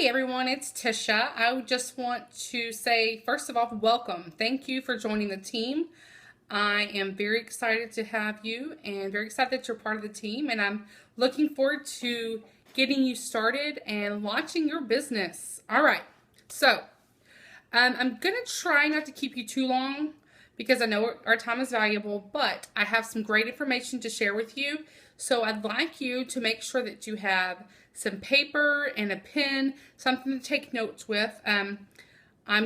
Hey everyone, it's Tisha. I just want to say, first of all, welcome. Thank you for joining the team. I am very excited to have you and very excited that you're part of the team, and I'm looking forward to getting you started and launching your business. All right, so I'm going to try not to keep you too long because I know our time is valuable, but I have some great information to share with you. So I'd like you to make sure that you have some paper and a pen, something to take notes with. I'm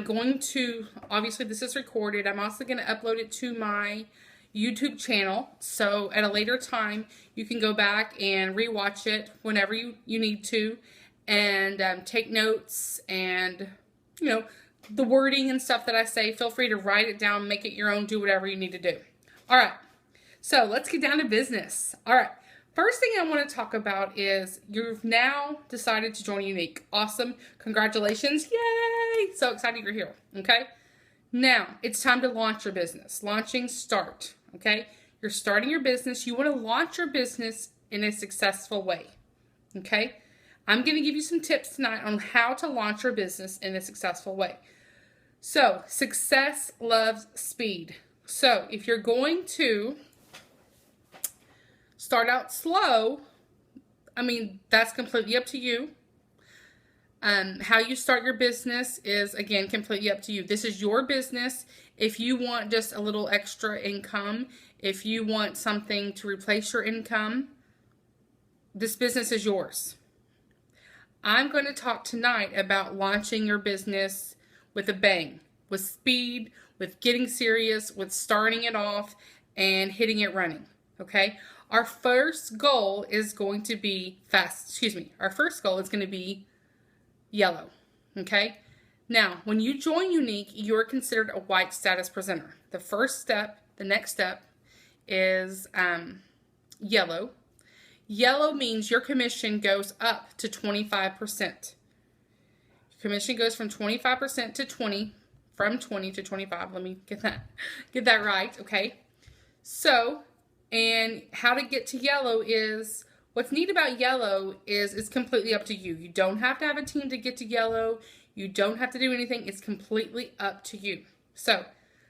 going to, obviously this is recorded, I'm also going to upload it to my YouTube channel. So at a later time, you can go back and rewatch it whenever you need to and take notes and, the wording and stuff that I say. Feel free to write it down, make it your own, do whatever you need to do. All right, so let's get down to business. All right. First thing I want to talk about is you've now decided to join Younique. Awesome. Congratulations. Yay. So excited you're here. Okay. Now it's time to launch your business. Launching start. Okay. You're starting your business. You want to launch your business in a successful way. Okay. I'm going to give you some tips tonight on how to launch your business in a successful way. So success loves speed. So if you're going to start out slow, that's completely up to you. How you start your business is, again, completely up to you. This is your business. If you want just a little extra income, if you want something to replace your income, this business is yours. I'm going to talk tonight about launching your business with a bang, with speed, with getting serious, with starting it off and hitting it running. Okay? Our first goal is going to be Our first goal is going to be yellow. Okay? Now, when you join Younique, you're considered a white status presenter. The next step is yellow. Yellow means your commission goes up to 25%. Commission goes from 25% to 20, from 20 to 25. Let me get that right, okay? So, and how to get to yellow is, what's neat about yellow is it's completely up to you. You don't have to have a team to get to yellow. You don't have to do anything. It's completely up to you. So,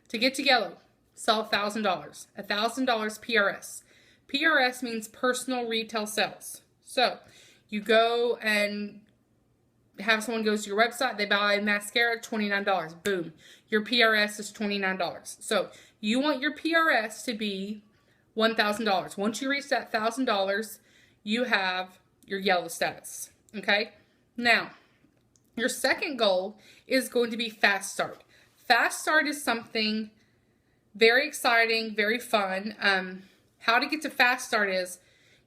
to get to yellow, sell $1,000. $1,000 PRS. PRS means personal retail sales. So, you go and have someone goes to your website, they buy mascara, $29. Boom. Your PRS is $29. So, you want your PRS to be $1,000. Once you reach that $1,000, you have your yellow status. Okay? Now, your second goal is going to be fast start. Fast start is something very exciting, very fun. How to get to fast start is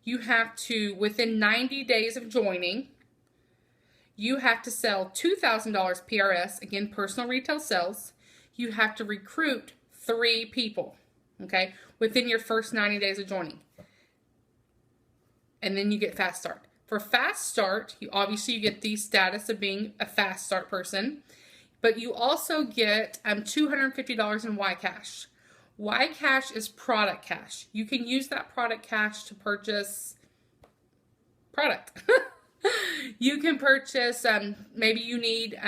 you have to, within 90 days of joining, you have to sell $2,000 PRS, again, personal retail sales. You have to recruit 3 people, okay, within your first 90 days of joining. And then you get fast start. For fast start, you get the status of being a fast start person, but you also get $250 in YCash. YCash is product cash. You can use that product cash to purchase product. You can purchase, maybe you need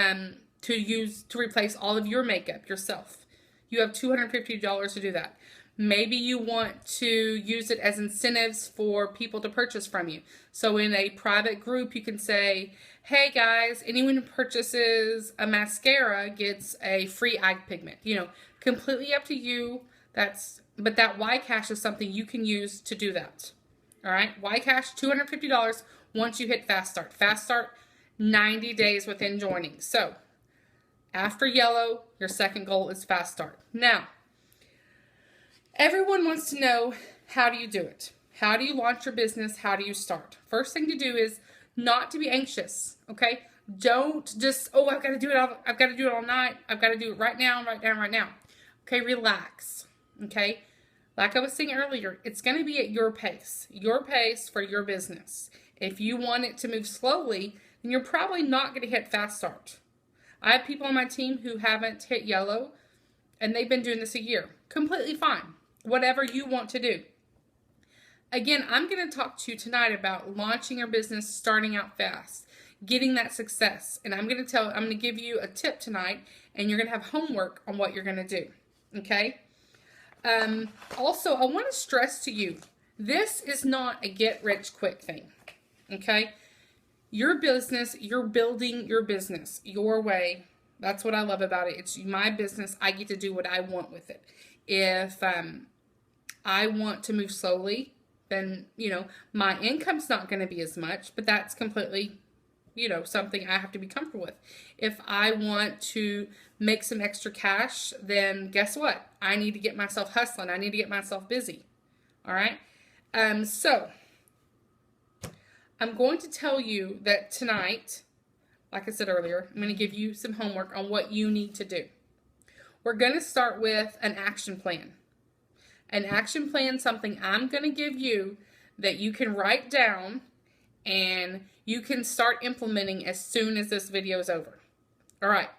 to replace all of your makeup yourself. You have $250 to do that. Maybe you want to use it as incentives for people to purchase from you. So in a private group, you can say, hey guys, anyone who purchases a mascara gets a free eye pigment. Completely up to you. But that YCash is something you can use to do that. All right, YCash, $250 once you hit fast start. Fast start, 90 days within joining. So after yellow, your second goal is fast start. Now, everyone wants to know, how do you do it? How do you launch your business? How do you start? First thing to do is not to be anxious, okay? Don't just, I've got to do it all night. I've got to do it right now. Okay, relax, okay? Like I was saying earlier, it's going to be at your pace for your business. If you want it to move slowly, then you're probably not going to hit fast start. I have people on my team who haven't hit yellow, and they've been doing this a year. Completely fine. Whatever you want to do. Again, I'm going to talk to you tonight about launching your business, starting out fast, getting that success. And I'm going to give you a tip tonight, and you're going to have homework on what you're going to do. Okay? Also, I want to stress to you, this is not a get rich quick thing. Okay? Your business, you're building your business your way. That's what I love about it. It's my business. I get to do what I want with it. If I want to move slowly, then, my income's not going to be as much, but that's completely, something I have to be comfortable with. If I want to make some extra cash, then guess what? I need to get myself hustling. I need to get myself busy. All right? So I'm going to tell you that tonight, like I said earlier, I'm going to give you some homework on what you need to do. We're going to start with an action plan. An action plan, something I'm going to give you that you can write down and you can start implementing as soon as this video is over. All right.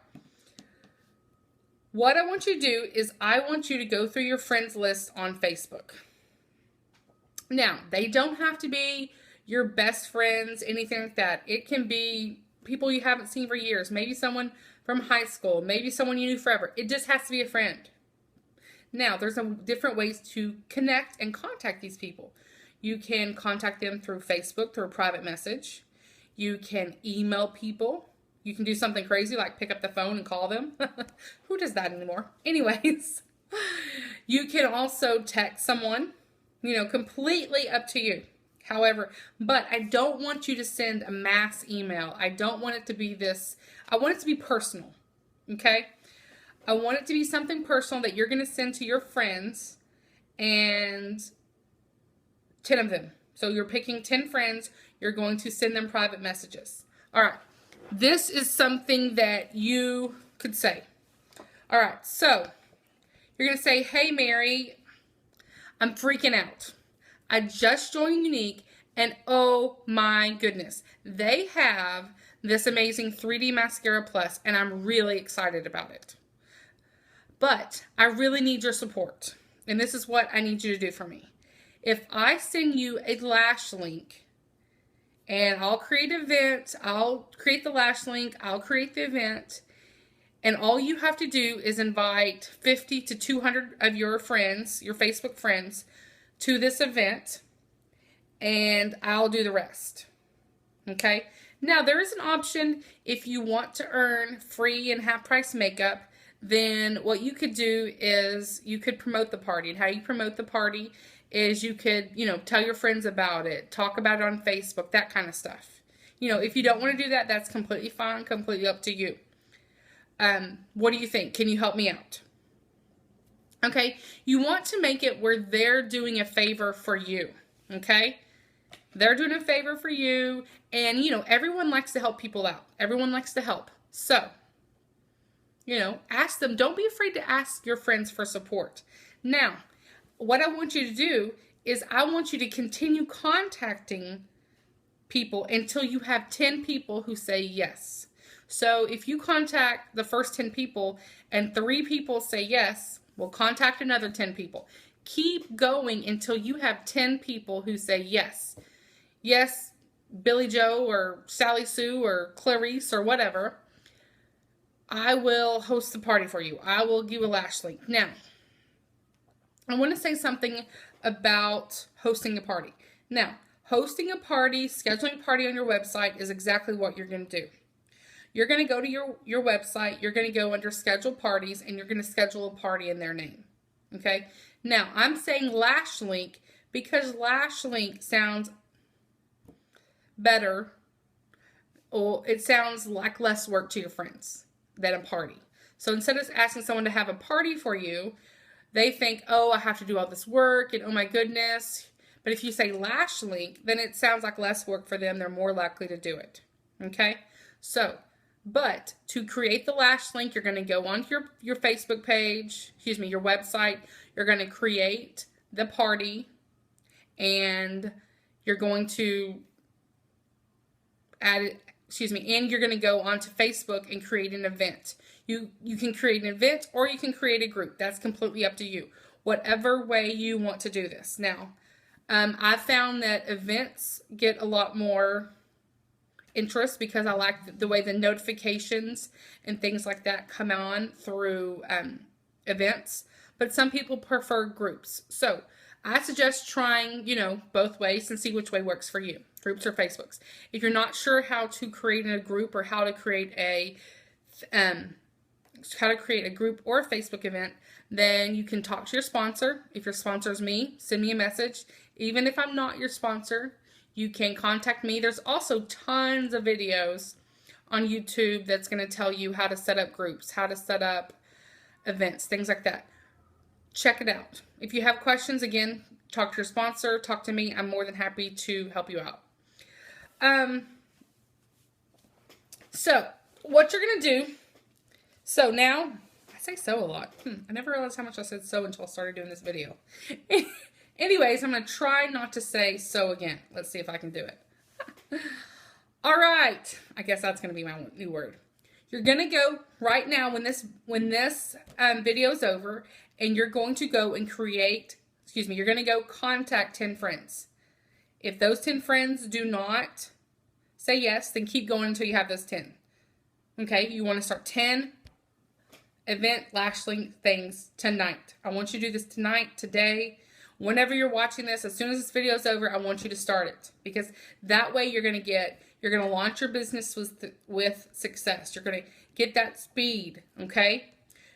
What I want you to do is I want you to go through your friends list on Facebook. Now, they don't have to be your best friends, anything like that. It can be people you haven't seen for years. Maybe someone from high school. Maybe someone you knew forever. It just has to be a friend. Now, there's different ways to connect and contact these people. You can contact them through Facebook, through a private message. You can email people. You can do something crazy like pick up the phone and call them. Who does that anymore? Anyways, you can also text someone, completely up to you. However, but I don't want you to send a mass email. I don't want it to be this. I want it to be personal, okay? I want it to be something personal that you're going to send to your friends, and 10 of them. So you're picking 10 friends. You're going to send them private messages. All right. This is something that you could say. All right. So you're going to say, hey, Mary, I'm freaking out. I just joined Younique, and oh my goodness, they have this amazing 3D Mascara Plus, and I'm really excited about it. But I really need your support, and this is what I need you to do for me. If I send you a lash link, and I'll create an event, I'll create the lash link, I'll create the event, and all you have to do is invite 50 to 200 of your friends, your Facebook friends, to this event, and I'll do the rest. Okay? Now, there is an option if you want to earn free and half-price makeup, then what you could do is you could promote the party. And how you promote the party is you could, tell your friends about it, talk about it on Facebook, that kind of stuff. If you don't want to do that, that's completely fine, completely up to you. What do you think? Can you help me out? Okay, you want to make it where they're doing a favor for you, okay? They're doing a favor for you, and, everyone likes to help people out. Everyone likes to help. So, ask them. Don't be afraid to ask your friends for support. Now, what I want you to do is I want you to continue contacting people until you have 10 people who say yes. So, if you contact the first 10 people and 3 people say yes, we'll contact another 10 people. Keep going until you have 10 people who say yes. Yes, Billy Joe or Sally Sue or Clarice or whatever. I will host the party for you. I will give you a lash link. Now, I want to say something about hosting a party. Now, hosting a party, scheduling a party on your website is exactly what you're going to do. You're going to go to your website, you're going to go under schedule parties, and you're going to schedule a party in their name. Okay? Now, I'm saying lash link because lash link sounds better, or it sounds like less work to your friends than a party. So instead of asking someone to have a party for you, they think, oh, I have to do all this work, and oh my goodness. But if you say lash link, then it sounds like less work for them. They're more likely to do it. Okay? So, but to create the lash link, you're going to go onto your Facebook page, your website. You're going to create the party, and you're going to add it, and you're going to go onto Facebook and create an event. You can create an event or you can create a group. That's completely up to you. Whatever way you want to do this. Now, I found that events get a lot more interest because I like the way the notifications and things like that come on through events. But some people prefer groups. So I suggest trying, both ways and see which way works for you, groups or Facebooks. If you're not sure how to create a group or how to create a group or a Facebook event, then you can talk to your sponsor. If your sponsor is me, send me a message. Even if I'm not your sponsor, you can contact me. There's also tons of videos on YouTube that's going to tell you how to set up groups, how to set up events, things like that. Check it out. If you have questions, again, talk to your sponsor, talk to me. I'm more than happy to help you out. So what you're going to do, so now, I say so a lot. I never realized how much I said so until I started doing this video. Anyways, I'm going to try not to say so again. Let's see if I can do it. All right. I guess that's going to be my new word. You're going to go right now when this video is over, and you're going to go and you're going to go contact 10 friends. If those 10 friends do not say yes, then keep going until you have those 10. Okay, you want to start 10 event lash link things tonight. I want you to do this tonight, today, whenever you're watching this. As soon as this video is over, I want you to start it, because that way you're going to launch your business with success. You're going to get that speed, okay?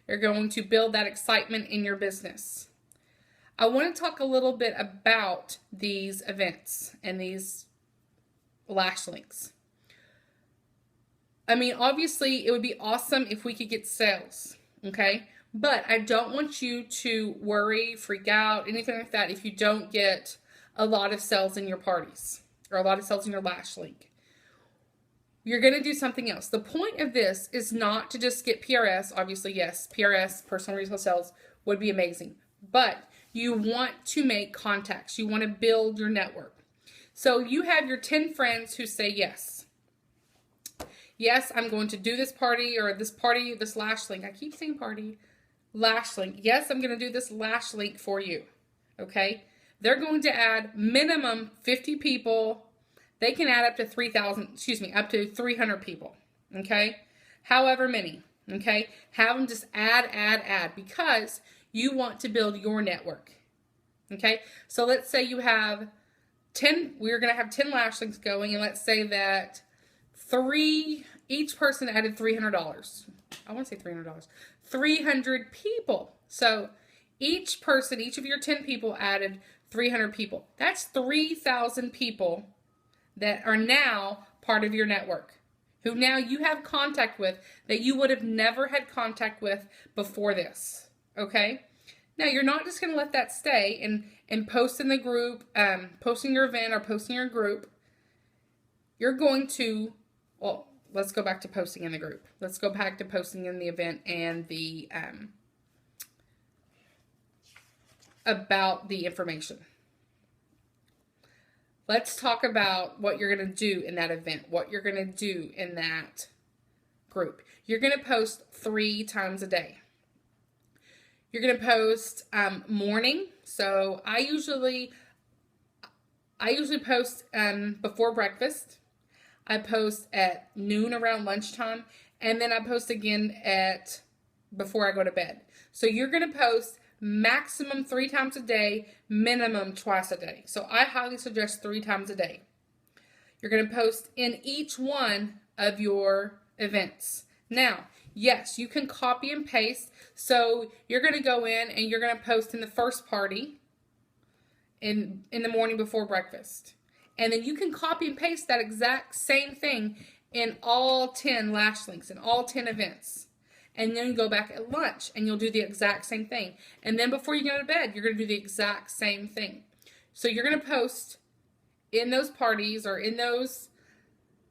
You're going to build that excitement in your business. I want to talk a little bit about these events and these lash links. I mean, obviously, it would be awesome if we could get sales, okay? But I don't want you to worry, freak out, anything like that if you don't get a lot of sales in your parties or a lot of sales in your lash link. You're going to do something else. The point of this is not to just get PRS. Obviously, yes, PRS, personal retail sales, would be amazing. But you want to make contacts. You want to build your network. So you have your 10 friends who say yes. Yes, I'm going to do this party, this lash link. I keep saying party. Lash link. Yes, I'm going to do this lash link for you. Okay? They're going to add minimum 50 people. They can add up to 300 people, okay? However many, okay? Have them just add, because you want to build your network, okay? So let's say you have 10, we're going to have 10 lash links going, and let's say that each person added $300. I want to say $300. 300 people. So each of your 10 people added 300 people. That's 3,000 people that are now part of your network, who now you have contact with that you would have never had contact with before this, okay? Now, you're not just going to let that stay and post in the group, posting your event or posting your group. You're going to, well, let's go back to posting in the group. Let's go back to posting in the event and the, about the information. Let's talk about what you're going to do in that event, what you're going to do in that group. You're going to post 3 times a day. You're going to post morning. So I usually post before breakfast. I post at noon around lunchtime, and then I post again before I go to bed. So you're going to post maximum 3 times a day, minimum twice a day. So I highly suggest 3 times a day. You're going to post in each one of your events. Now, yes, you can copy and paste. So you're going to go in and you're going to post in the first party in the morning before breakfast. And then you can copy and paste that exact same thing in all 10 lash links, in all 10 events. And then you go back at lunch and you'll do the exact same thing. And then before you go to bed, you're going to do the exact same thing. So you're going to post in those parties or in those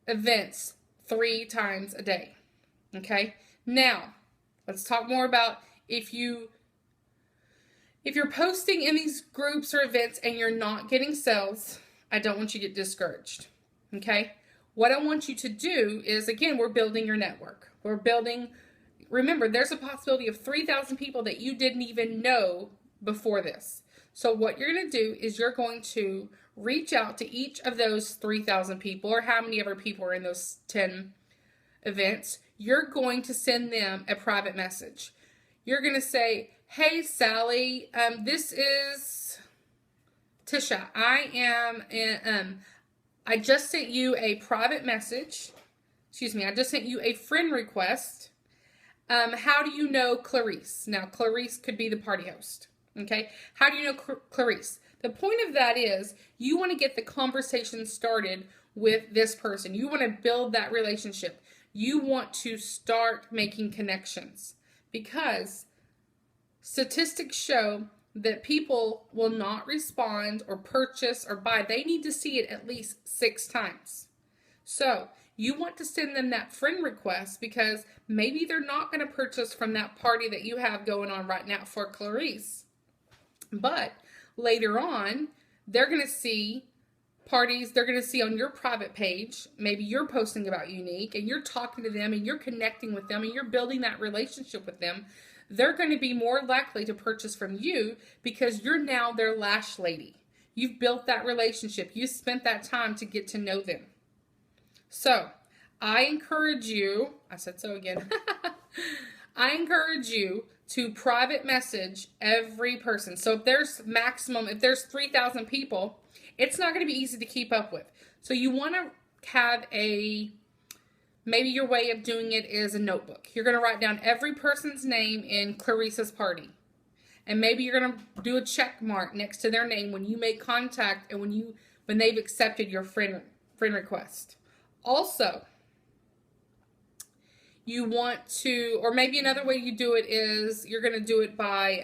events 3 times a day. Okay? Now, let's talk more about if you're posting in these groups or events and you're not getting sales, I don't want you to get discouraged. Okay? What I want you to do is, again, we're building your network. Remember, there's a possibility of 3,000 people that you didn't even know before this. So what you're going to do is you're going to reach out to each of those 3,000 people, or how many ever people are in those 10 events. You're going to send them a private message. You're going to say, hey, Sally, this is Tisha. I just sent you a private message. I just sent you a friend request. How do you know Clarice? Now, Clarice could be the party host. Okay? How do you know Clarice? The point of that is you want to get the conversation started with this person. You want to build that relationship. You want to start making connections, because statistics show that people will not respond or purchase or buy. They need to see it at least 6 times. So you want to send them that friend request, because maybe they're not going to purchase from that party that you have going on right now for Clarice. But later on, they're going to see parties, they're going to see on your private page, maybe you're posting about Younique and you're talking to them and you're connecting with them and you're building that relationship with them. They're going to be more likely to purchase from you because you're now their lash lady. You've built that relationship. You spent that time to get to know them. So I encourage you, I said so again, I encourage you to private message every person. So if there's 3,000 people, it's not going to be easy to keep up with. So you want to have maybe your way of doing it is a notebook. You're going to write down every person's name in Clarice's party. And maybe you're going to do a check mark next to their name when you make contact and when they've accepted your friend request. Also, you want to, or maybe another way you do it is you're going to do it by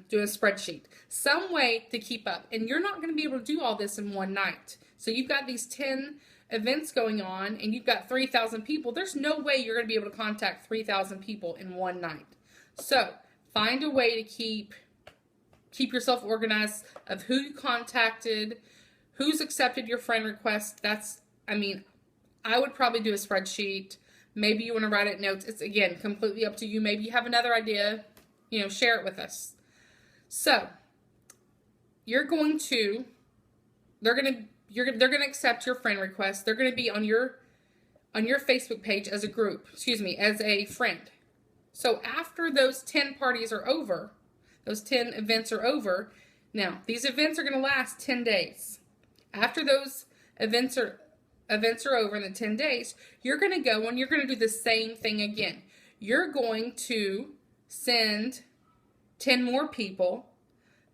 doing a spreadsheet. Some way to keep up. And you're not going to be able to do all this in one night. So you've got these 10 events going on and you've got 3,000 people. There's no way you're going to be able to contact 3,000 people in one night. So find a way to keep yourself organized of who you contacted, who's accepted your friend request. I would probably do a spreadsheet. Maybe you want to write it in notes. It's, again, completely up to you. Maybe you have another idea, share it with us. So they're going to accept your friend request. They're going to be on your Facebook page as a group, as a friend. So after those 10 parties are over, those 10 events are over, now these events are going to last 10 days. After those events are over in the 10 days, you're going to go and you're going to do the same thing again. You're going to send 10 more people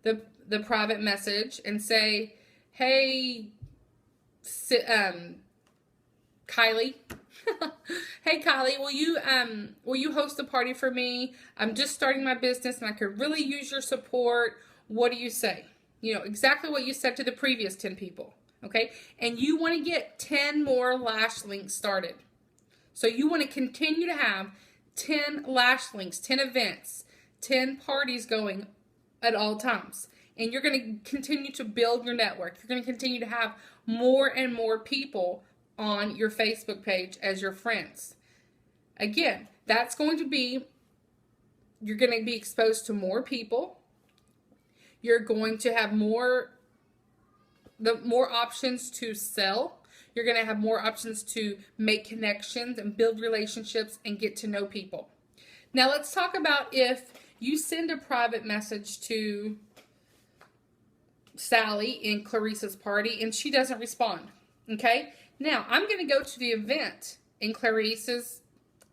the private message and say, hey, Kylie, hey Kylie, will you host a party for me? I'm just starting my business and I could really use your support. What do you say? Exactly what you said to the previous 10 people. Okay, and you want to get 10 more lash links started. So you want to continue to have 10 lash links, 10 events, 10 parties going at all times. And you're going to continue to build your network. You're going to continue to have more and more people on your Facebook page as your friends. Again, you're going to be exposed to more people. You're going to have more options to sell. You're going to have more options to make connections and build relationships and get to know people. Now let's talk about if you send a private message to Sally in Clarice's party and she doesn't respond. Okay? Now I'm going to go to the event in Clarice's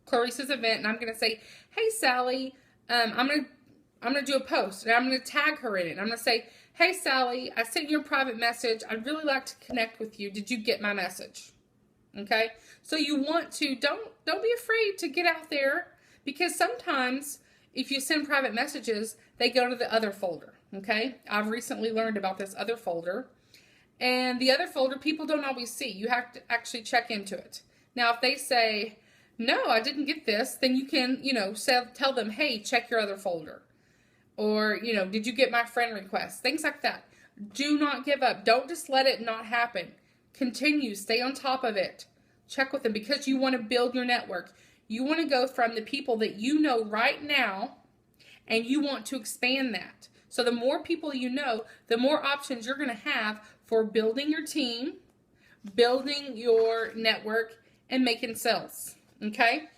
event and I'm going to say, hey Sally, I'm going to do a post and I'm going to tag her in it. I'm going to say, hey Sally, I sent you a private message. I'd really like to connect with you. Did you get my message? Okay? So you want to, don't be afraid to get out there, because sometimes if you send private messages, they go to the other folder. Okay? I've recently learned about this other folder. And the other folder people don't always see. You have to actually check into it. Now if they say, no, I didn't get this, then you can, tell them, hey, check your other folder. Or, did you get my friend request? Things like that. Do not give up. Don't just let it not happen. Continue. Stay on top of it. Check with them, because you want to build your network. You want to go from the people that you know right now, and you want to expand that. So the more people you know, the more options you're going to have for building your team, building your network, and making sales. Okay?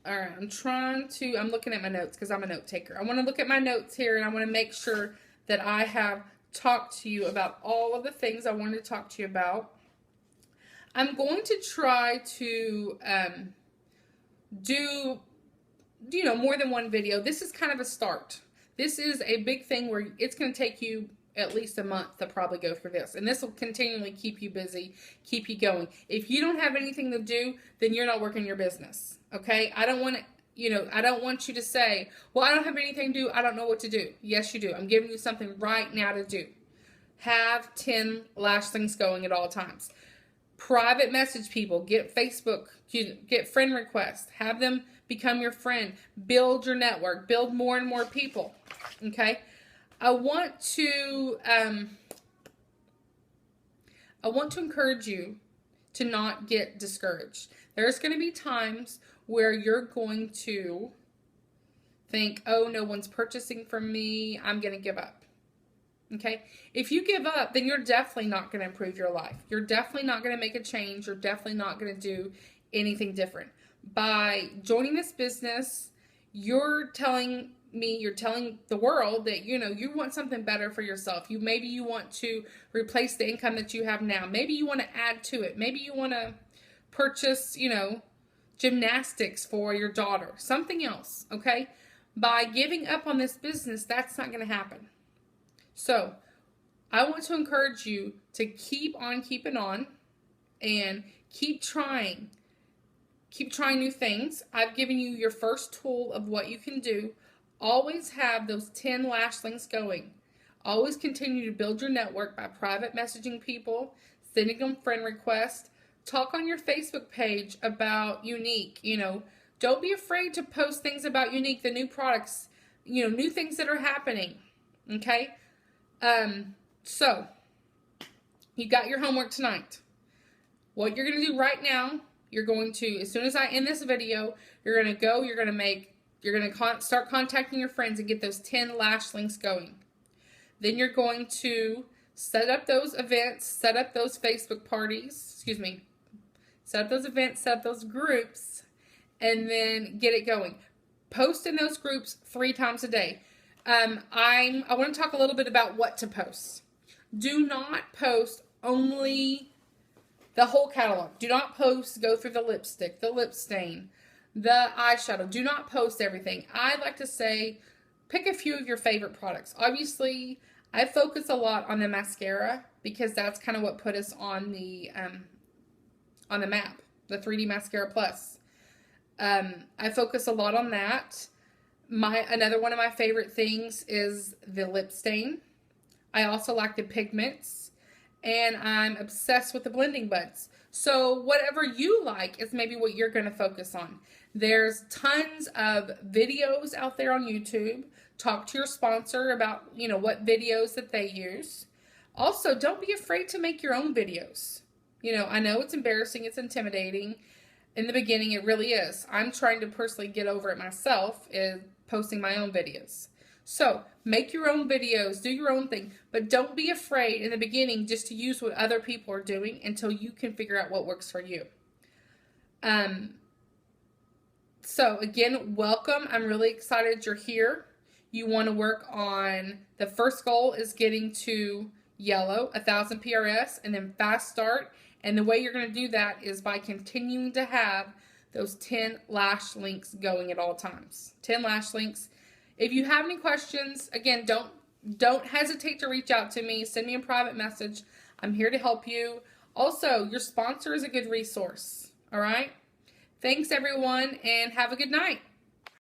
All right, I'm looking at my notes because I'm a note taker. I want to look at my notes here, and I want to make sure that I have talked to you about all of the things I wanted to talk to you about. I'm going to try to do, more than one video. This is kind of a start. This is a big thing where it's going to take you at least a month to probably go through this. And this will continually keep you busy, keep you going. If you don't have anything to do, then you're not working your business. Okay? I don't want you to say, well, I don't have anything to do. I don't know what to do. Yes, you do. I'm giving you something right now to do. Have 10 lash links going at all times. Private message people. Get Facebook. Get friend requests. Have them become your friend. Build your network. Build more and more people. Okay? I want to encourage you to not get discouraged. There's going to be times where you're going to think, oh, no one's purchasing from me. I'm going to give up. Okay? If you give up, then you're definitely not going to improve your life. You're definitely not going to make a change. You're definitely not going to do anything different. By joining this business, you're telling the world that, you want something better for yourself. Maybe you want to replace the income that you have now. Maybe you want to add to it. Maybe you want to purchase, gymnastics for your daughter. Something else, okay? By giving up on this business, that's not going to happen. So, I want to encourage you to keep on keeping on and keep trying. Keep trying new things. I've given you your first tool of what you can do. Always have those 10 lash links going. Always continue to build your network by private messaging people, sending them friend requests. Talk on your Facebook page about Younique. Don't be afraid to post things about Younique, the new products, new things that are happening. Okay? So, you got your homework tonight. What you're going to do right now, you're going to, as soon as I end this video, you're going to start contacting your friends and get those 10 lash links going. Then you're going to set up those events, set up those Facebook parties, set up those events, set up those groups, and then get it going. Post in those groups 3 times a day. I want to talk a little bit about what to post. Do not post only the whole catalog. Do not go through the lipstick, the lip stain, the eyeshadow. Do not post everything. I like to say, pick a few of your favorite products. Obviously, I focus a lot on the mascara because that's kind of what put us on the map, the 3D Mascara Plus. I focus a lot on that. Another one of my favorite things is the lip stain. I also like the pigments, and I'm obsessed with the blending buds. So whatever you like is maybe what you're going to focus on. There's tons of videos out there on YouTube. Talk to your sponsor about, what videos that they use. Also, don't be afraid to make your own videos. I know it's embarrassing, it's intimidating. In the beginning, it really is. I'm trying to personally get over it myself, is posting my own videos. So, make your own videos, do your own thing, but don't be afraid in the beginning just to use what other people are doing until you can figure out what works for you. So, again, welcome. I'm really excited you're here. You want to work on, the first goal is getting to yellow, 1,000 PRS, and then fast start. And the way you're going to do that is by continuing to have those 10 lash links going at all times. 10 lash links. If you have any questions, again, don't hesitate to reach out to me. Send me a private message. I'm here to help you. Also, your sponsor is a good resource. All right? Thanks, everyone, and have a good night.